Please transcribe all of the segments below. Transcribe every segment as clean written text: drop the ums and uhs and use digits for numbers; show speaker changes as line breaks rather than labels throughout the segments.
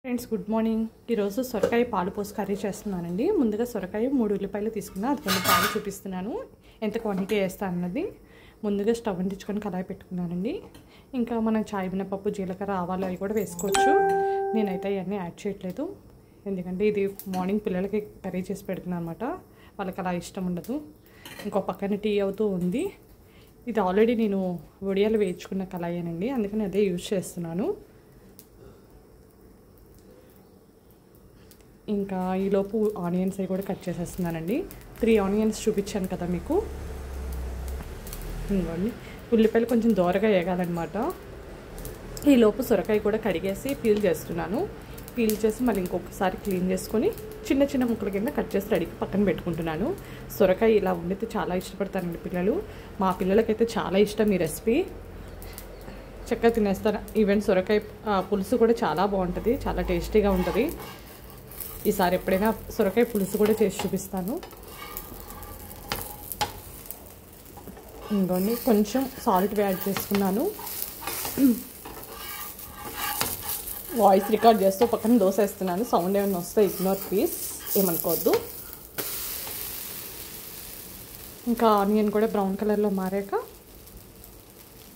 Friends good morning. ఈరోజు సొరకాయ పాలు పోసి కర్రీ చేస్తున్నానండి. ముందుగా సొరకాయ 3 ఉల్లిపాయలు తీసుకున్నా, అది కొన్ని పాలు చూపిస్తున్నాను ఎంత క్వాంటిటీ వేస్తా అన్నది. ముందుగా స్టవ్ అంటించుకొని కడాయి పెట్టుకున్నానండి. ఇంకా మనం చాయ్ మినపప్పు, జీలకర్ర, ఆవాలు అవి కూడా వేసుకోవచ్చు. నేనైతే అవన్నీ యాడ్ చేయట్లేదు, ఎందుకంటే ఇది మార్నింగ్ పిల్లలకి కర్రీ చేసి పెడుతున్నాను అనమాట. వాళ్ళకి అలా ఇష్టం ఉండదు. ఇంకో పక్కన టీ అవుతూ ఉంది. ఇది ఆల్రెడీ నేను వడియాలు వేయించుకున్న కళాయేనండి, అందుకని అదే యూజ్ చేస్తున్నాను. ఇంకా ఈలోపు ఆనియన్స్ అవి కూడా కట్ చేసేస్తున్నానండి. 3 ఆనియన్స్ చూపించాను కదా మీకు. ఇంకోండి ఉల్లిపాయలు కొంచెం దోరగా వేగాలన్నమాట. ఈలోపు సొరకాయ కూడా కడిగేసి పీల్ చేస్తున్నాను. పీల్ చేసి మళ్ళీ ఇంకొకసారి క్లీన్ చేసుకొని చిన్న చిన్న ముక్కల కింద కట్ చేసి రెడీకి పక్కన పెట్టుకుంటున్నాను. సొరకాయ ఇలా వండితే చాలా ఇష్టపడతారండి పిల్లలు. మా పిల్లలకైతే చాలా ఇష్టం ఈ రెసిపీ, చక్కగా తినేస్తారు. ఈవెన్ సొరకాయ పులుసు కూడా చాలా బాగుంటుంది, చాలా టేస్టీగా ఉంటుంది. ఈసారి ఎప్పుడైనా సొరకాయ పులుసు కూడా చేసి చూపిస్తాను. ఇంకోండి కొంచెం సాల్ట్ యాడ్ చేసుకున్నాను. వాయిస్ రికార్డ్ చేస్తూ పక్కన దోశ వేస్తున్నాను. సౌండ్ ఏమైనా వస్తే ఇగ్నోర్ ప్లీజ్, ఏమనుకోవద్దు. ఇంకా ఆనియన్ కూడా బ్రౌన్ కలర్లో మారాక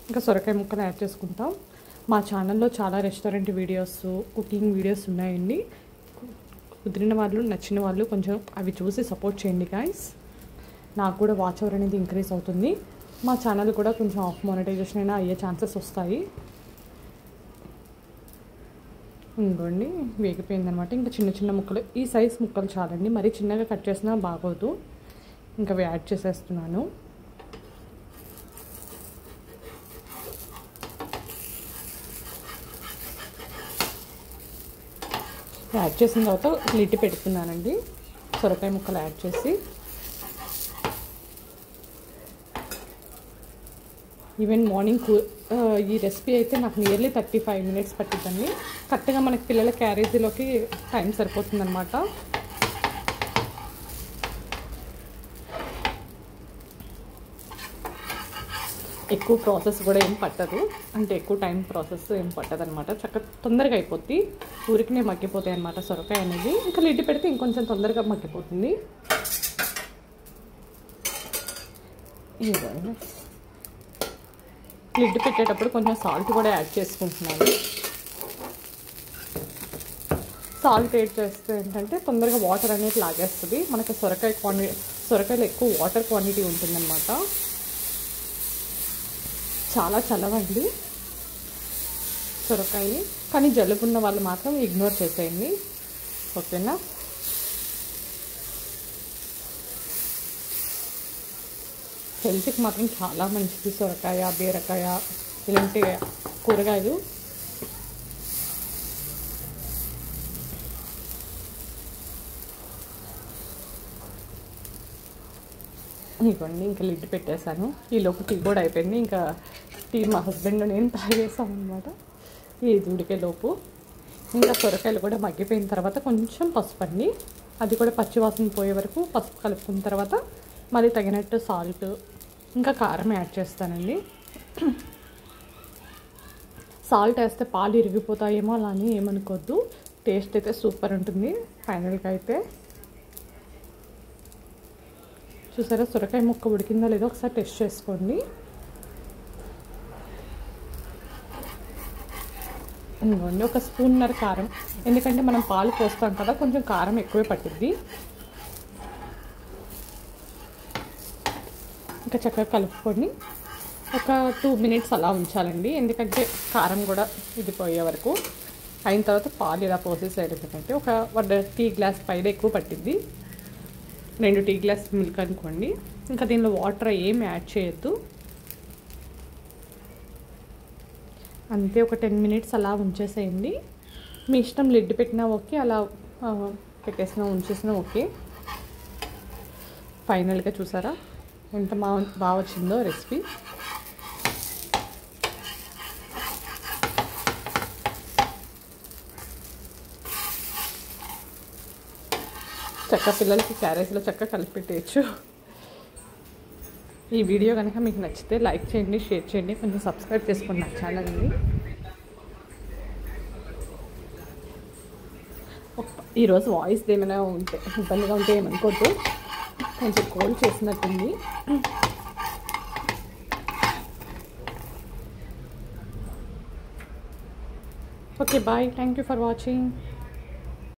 ఇంకా సొరకాయ ముక్కలు యాడ్ చేసుకుంటాం. మా ఛానల్లో చాలా రెస్టారెంట్ వీడియోస్, కుకింగ్ వీడియోస్ ఉన్నాయండి. కుదిరిన వాళ్ళు, నచ్చిన వాళ్ళు కొంచెం అవి చూసి సపోర్ట్ చేయండి గాయ్స్. నాకు కూడా వాచ్ అవర్ అనేది ఇంక్రీజ్ అవుతుంది. మా ఛానల్ కూడా కొంచెం ఆఫ్ మానిటైజేషన్ అయినా అయ్యే ఛాన్సెస్ వస్తాయి. ఇంకోండి వేగిపోయిందనమాట. ఇంకా చిన్న చిన్న ముక్కలు, ఈ సైజ్ ముక్కలు చాలండి, మరీ చిన్నగా కట్ చేసినా బాగోదు. ఇంకా అవి యాడ్ చేసేస్తున్నాను. యాడ్ చేసిన తర్వాత లిడ్ పెడుతున్నానండి. సొరకాయ ముక్కలు యాడ్ చేసి ఈవెన్ మార్నింగ్ ఈ రెసిపీ అయితే నాకు నియర్లీ 35 మినిట్స్ పట్టిద్దండి. కరెక్ట్గా మనకి పిల్లల క్యారేజీలోకి టైం సరిపోతుందన్నమాట. ఎక్కువ ప్రాసెస్ కూడా ఏం పట్టదు, అంటే ఎక్కువ టైం ప్రాసెస్ ఏం పట్టదు అనమాట. చక్కగా తొందరగా అయిపోద్ది, ఊరికినే మగ్గిపోతాయి అన్నమాట సొరకాయ అనేది. ఇంకా లిడ్ పెడితే ఇంకొంచెం తొందరగా మగ్గిపోతుంది. ఇదిగోండి లిడ్ పెట్టేటప్పుడు కొంచెం సాల్ట్ కూడా యాడ్ చేసుకుంటున్నాను. సాల్ట్ యాడ్ చేస్తే ఏంటంటే తొందరగా వాటర్ అనేది లాగేస్తుంది. మనకి సొరకాయలో ఎక్కువ వాటర్ క్వాంటిటీ ఉంటుందన్నమాట. చాలా చలవండి సొరకాయ, కానీ జలుబు ఉన్న వాళ్ళు మాత్రం ఇగ్నోర్ చేసేయండి, ఓకేనా. హెల్త్కి మాత్రం చాలా మంచిది సొరకాయ, బీరకాయ ఇలాంటి కూరగాయలు. ఇవ్వండి ఇంకా లిడ్ పెట్టేశాను. ఈలోపు టీ కూడా అయిపోయింది. ఇంకా టీ మా హస్బెండ్ నేను తాగేసాం అనమాట ఈ ఉడికేలోపు. ఇంకా సొరకాయలు కూడా మగ్గిపోయిన తర్వాత కొంచెం పసుపు అండి, అది కూడా పచ్చివాసన పోయే వరకు పసుపు కలుపుకున్న తర్వాత మళ్ళీ తగినట్టు సాల్ట్, ఇంకా కారం యాడ్ చేస్తానండి. సాల్ట్ వేస్తే పాలు ఇరిగిపోతాయేమో అలా అని ఏమనుకోవద్దు, టేస్ట్ అయితే సూపర్ ఉంటుంది ఫైనల్గా అయితే. చూసారా సొరకాయ ముక్క ఉడికిందో లేదో ఒకసారి టెస్ట్ చేసుకోండి. ఇంకోండి ఒక స్పూన్నర కారం, ఎందుకంటే మనం పాలు పోస్తాం కదా, కొంచెం కారం ఎక్కువే పట్టిద్ది. ఇంకా చక్కగా కలుపుకొని ఒక 2 మినిట్స్ అలా ఉంచాలండి, ఎందుకంటే కారం కూడా ఇది పోయే వరకు. అయిన తర్వాత పాలు ఇలా పోసేసేయాలి, ఎందుకంటే ఒక 1 టీ గ్లాస్ పైన ఎక్కువ పట్టిద్ది. 2 టీ గ్లాస్ మిల్క్ అనుకోండి. ఇంకా దీనిలో వాటర్ ఏం యాడ్ చేయొద్దు, అంతే. ఒక 10 మినిట్స్ అలా ఉంచేసేయండి. మీ ఇష్టం, లిడ్ పెట్టినా ఓకే, అలా పెట్టేసినా ఉంచేసినా ఓకే. ఫైనల్గా చూసారా ఎంత బాగా వచ్చిందో రెసిపీ. చక్కగా పిల్లలకి క్యారేజ్లో చక్కగా కలిపి పెట్టేయచ్చు. ఈ వీడియో కనుక మీకు నచ్చితే లైక్ చేయండి, షేర్ చేయండి, కొంచెం సబ్స్క్రైబ్ చేసుకోండి నా ఛానల్ని. ఈరోజు వాయిస్ ఏమైనా ఉంటే ఇబ్బందిగా ఉంటే ఏమనుకోవద్దు, కొంచెం కోల్డ్ చేసినట్టుంది. Okay bye, thank you for watching.